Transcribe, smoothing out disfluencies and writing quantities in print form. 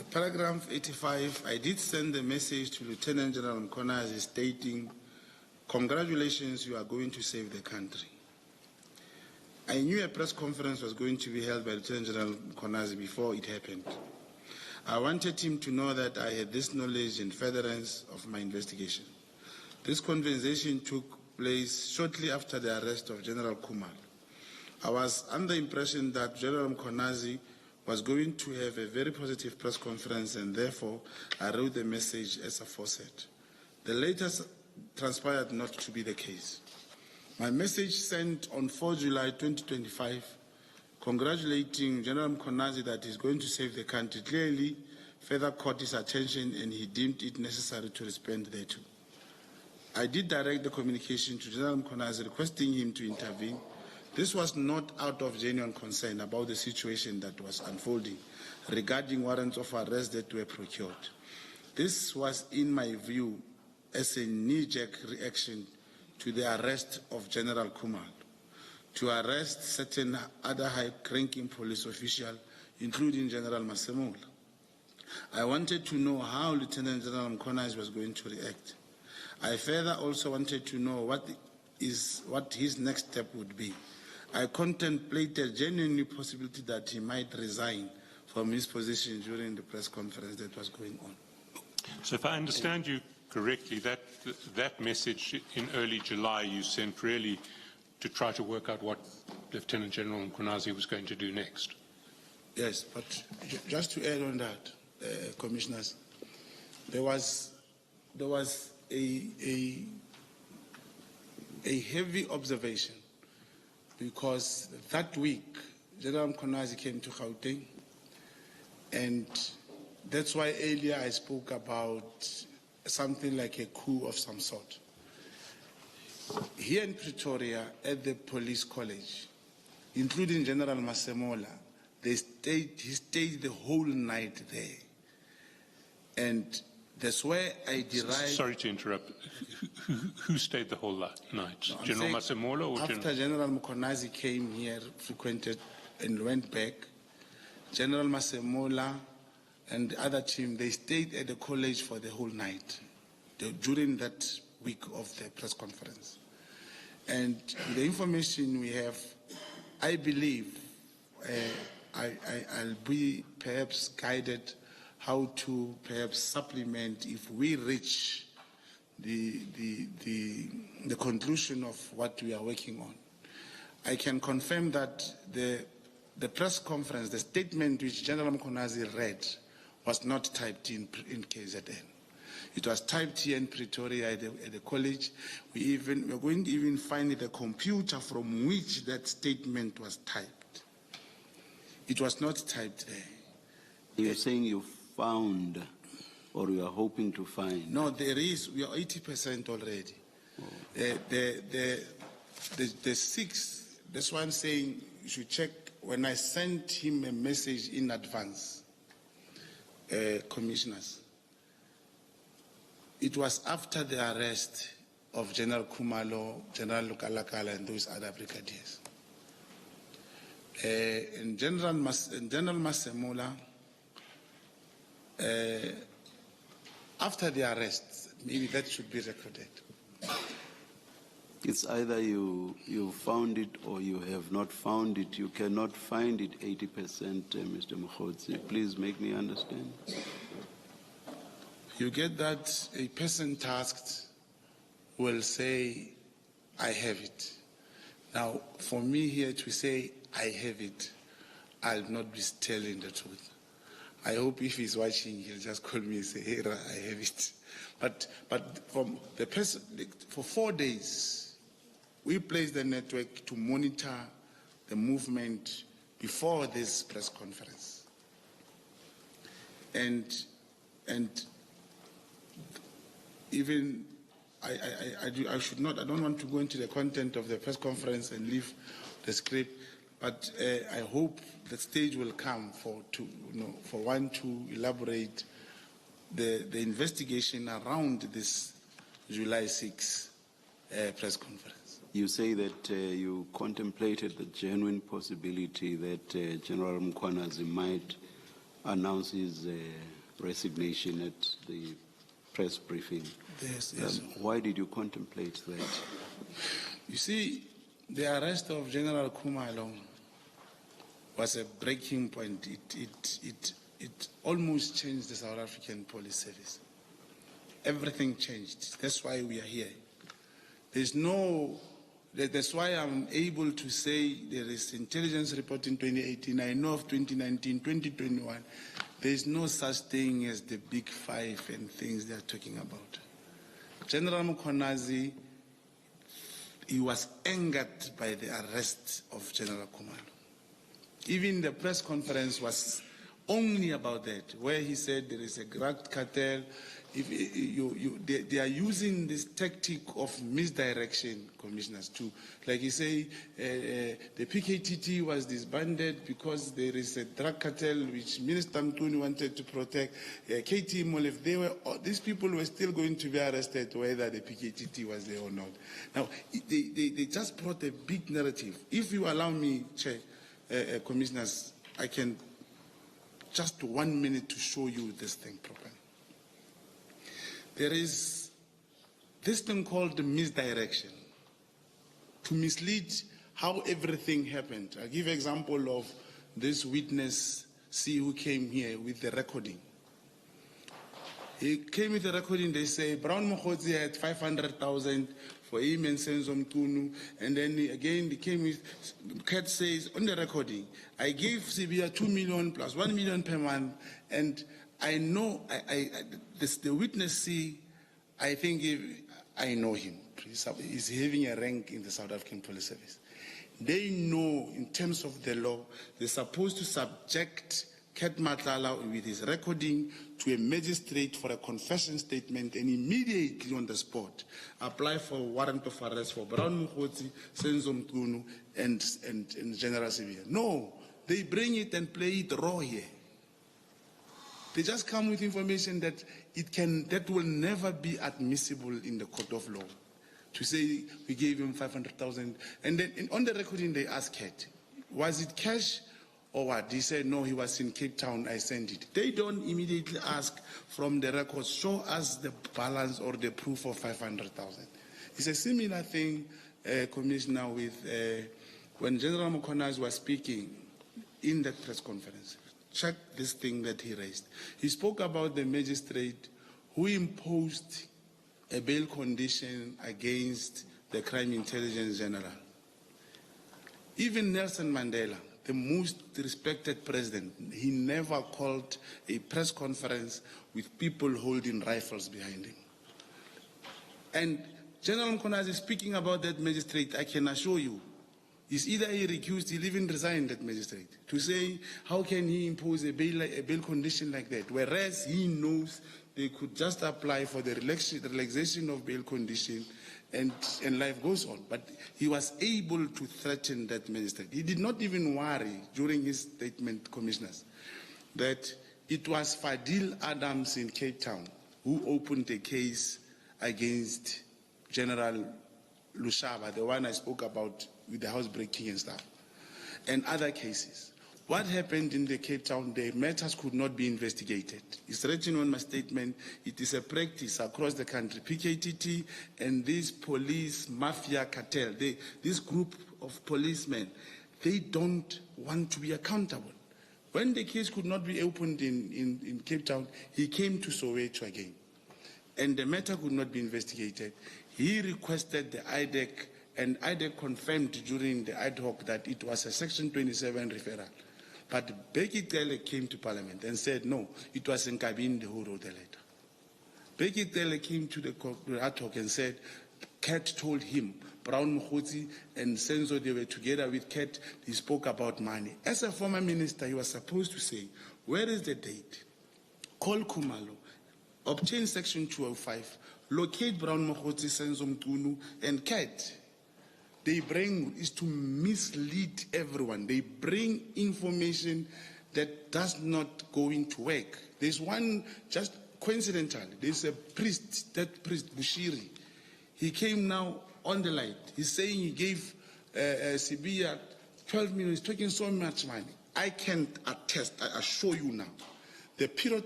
Paragraph 85, I did send a message to Lieutenant General Mkhwanazi stating, congratulations, you are going to save the country. I knew a press conference was going to be held by Lieutenant General Mkhwanazi before it happened. I wanted him to know that I had this knowledge and furtherance of my investigation. This conversation took place shortly after the arrest of General Khumalo. I was under the impression that General Mkhwanazi was going to have a very positive press conference, and therefore I wrote the message as aforesaid. The latest transpired not to be the case. My message sent on 4 July 2025, congratulating General Mkhwanazi that he's going to save the country, clearly further caught his attention and he deemed it necessary to respond thereto. I did direct the communication to General Mkhwanazi requesting him to intervene. This was not out of genuine concern about the situation that was unfolding regarding warrants of arrest that were procured. This was, in my view, as a knee-jerk reaction to the arrest of General Khumalo, to arrest certain other high-ranking police officials, including General Masemola. I wanted to know how Lieutenant General Mkhwanazi was going to react. I further also wanted to know what his next step would be. I contemplated genuinely possibility that he might resign from his position during the press conference that was going on. So if I understand you correctly, that message in early July you sent really to try to work out what Lieutenant General Mkhwanazi was going to do next? Yes, but just to add on that, Commissioners, there was a heavy observation, because that week General Mkhwanazi came to Gauteng, and that's why earlier I spoke about something like a coup of some sort. Here in Pretoria, at the police college, including General Masemola, he stayed the whole night there. And that's where I derived... Sorry to interrupt. Who stayed the whole night? No, General Masemola or after General Mkhwanazi came here, frequented and went back, General Masemola and the other team, they stayed at the college for the whole night during that week of the press conference. And the information we have, I believe I'll be perhaps guided how to perhaps supplement if we reach the conclusion of what we are working on. I can confirm that the press conference, the statement which General Mkhwanazi read, was not typed in KZN. It was typed here in Pretoria at the college. We're going to even find the computer from which that statement was typed. It was not typed there. You're saying you found, or you are hoping to find? No, there is. We are 80% already. Oh. The 6, that's why I'm saying you should check. When I sent him a message in advance, Commissioners, it was after the arrest of General Khumalo, General Lukalakala, and those other brigadiers. And General Masemola, after the arrest, maybe that should be recorded. It's either you found it or you have not found it. You cannot find it 80%, Mr. Mogotsi. Please make me understand. You get that a person tasked will say, I have it. Now, for me here to say, I have it, I'll not be telling the truth. I hope if he's watching, he'll just call me and say, hey, I have it. But from the person, for 4 days, we placed the network to monitor the movement before this press conference. And even I don't want to go into the content of the press conference and leave the script, but I hope the stage will come for one to elaborate the investigation around this July 6 press conference. You say that you contemplated the genuine possibility that General Mkhwanazi might announce his resignation at the press briefing. Yes, yes. Why did you contemplate that? You see, the arrest of General Khumalo was a breaking point. It almost changed the South African police service. Everything changed. That's why we are here. That's why I'm able to say there is intelligence report in 2018. I know of 2019, 2021. There is no such thing as the big five and things they are talking about. General Mkhwanazi, he was angered by the arrest of General Khumalo. Even the press conference was only about that, where he said there is a drug cartel. They are using this tactic of misdirection, commissioners, too. Like you say, the PKTT was disbanded because there is a drug cartel which Minister Mkhwanazi wanted to protect. KT Molef, these people were still going to be arrested whether the PKTT was there or not. Now, they just brought a big narrative. If you allow me, Chair, commissioners, I can just 1 minute to show you this thing properly. There is this thing called the misdirection, to mislead how everything happened. I'll give an example of this witness, who came here with the recording. He came with the recording, they say, Brown Mogotsi had 500,000 for him and Senzo Mtunu, and then again he came with, Kat says, on the recording, I gave Sibia 2 million plus 1 million per month, and I know, the witness, I think I know him. He's having a rank in the South African Police Service. They know, in terms of the law, they're supposed to subject Kat Matlala with his recording to a magistrate for a confession statement and immediately on the spot apply for a warrant of arrest for Brown Mogotsi, Senzo Mtunu, and General Sibia. No, they bring it and play it raw here. They just come with information that that will never be admissible in the court of law. To say we gave him 500,000, and then on the recording they asked Kat, was it cash or what? He said no, he was in Cape Town. I sent it. They don't immediately ask from the records, show us the balance or the proof of 500,000. It's a similar thing, Commissioner, with when General Mkhwanazi was speaking in that press conference. Check this thing that he raised. He spoke about the magistrate who imposed a bail condition against the Crime Intelligence General. Even Nelson Mandela, the most respected president, he never called a press conference with people holding rifles behind him. And General Mkhwanazi speaking about that magistrate, I can assure you, is either he recused, he'll even resign that magistrate. To say, how can he impose a bail condition like that? Whereas he knows they could just apply for the relaxation of bail condition and life goes on. But he was able to threaten that magistrate. He did not even worry during his statement, commissioners, that it was Fadil Adams in Cape Town who opened a case against General Lushaba, the one I spoke about with the housebreaking and stuff, and other cases. What happened in the Cape Town, the matters could not be investigated. It's written on my statement. It is a practice across the country. PKTT and this police mafia cartel, this group of policemen, they don't want to be accountable. When the case could not be opened in Cape Town, he came to Soweto again. And the matter could not be investigated. He requested the IDEC, and IDEC confirmed during the ad hoc that it was a Section 27 referral. But Becky Tele came to Parliament and said, no, it was Nkabinde who wrote the letter. Becky Tele came to the ad hoc and said, Kat told him, Brown Mogotsi and Senzo, they were together with Kat, he spoke about money. As a former minister, he was supposed to say, where is the date? Call Khumalo, obtain Section 205, locate Brown Mogotsi, Senzo Mtunu, and Kat. They bring is to mislead everyone. They bring information that does not go into work. There's one, just coincidentally, there's a priest, that priest Bushiri. He came now on the light. He's saying he gave Sibia 12 million. He's taking so much money. I can attest, I assure you now, the period